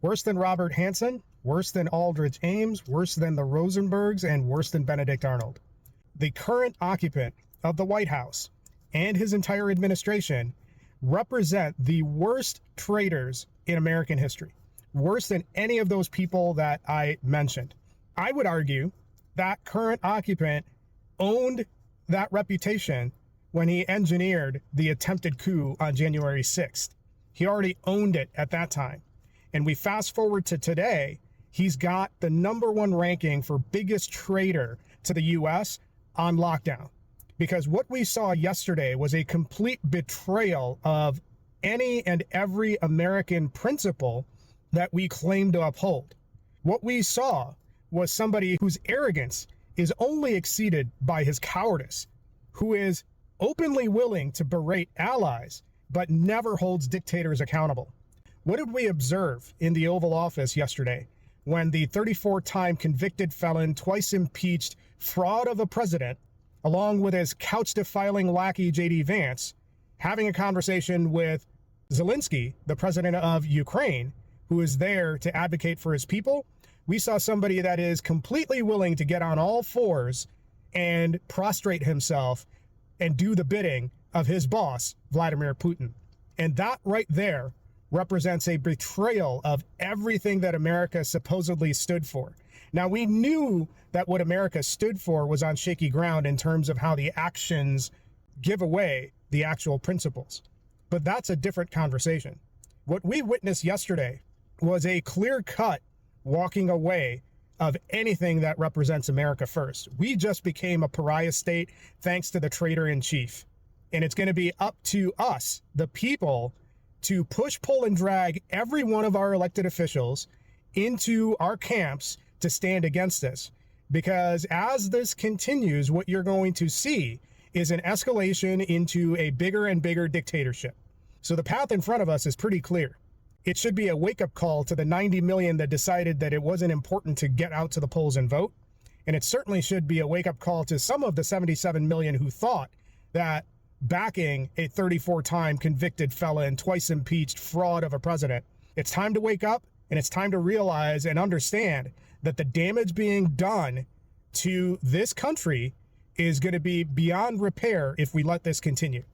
Worse than Robert Hanson, worse than Aldridge Ames, worse than the Rosenbergs, and worse than Benedict Arnold. The current occupant of the White House and his entire administration represent the worst traitors in American history. Worse than any of those people that I mentioned. I would argue that current occupant owned that reputation when he engineered the attempted coup on January 6th. He already owned it at that time. And we fast forward to today, he's got the #1 ranking for biggest traitor to the US on lockdown. Because what we saw yesterday was a complete betrayal of any and every American principle that we claim to uphold. What we saw was somebody whose arrogance is only exceeded by his cowardice, who is openly willing to berate allies, but never holds dictators accountable. What did we observe in the Oval Office yesterday when the 34-time convicted felon, twice impeached fraud of a president, along with his couch-defiling lackey J.D. Vance, having a conversation with Zelensky, the president of Ukraine, who is there to advocate for his people? We saw somebody that is completely willing to get on all fours and prostrate himself and do the bidding of his boss, Vladimir Putin. And that right there represents a betrayal of everything that America supposedly stood for. Now, we knew that what America stood for was on shaky ground in terms of how the actions give away the actual principles. But that's a different conversation. What we witnessed yesterday was a clear-cut walking away of anything that represents America first. We just became a pariah state thanks to the traitor-in-chief. And it's going to be up to us, the people, to push, pull, and drag every one of our elected officials into our camps to stand against this. Because as this continues, what you're going to see is an escalation into a bigger and bigger dictatorship. So the path in front of us is pretty clear. It should be a wake-up call to the 90 million that decided that it wasn't important to get out to the polls and vote. And it certainly should be a wake-up call to some of the 77 million who thought that backing a 34-time convicted felon, twice impeached fraud of a president. It's time to wake up, and it's time to realize and understand that the damage being done to this country is going to be beyond repair if we let this continue.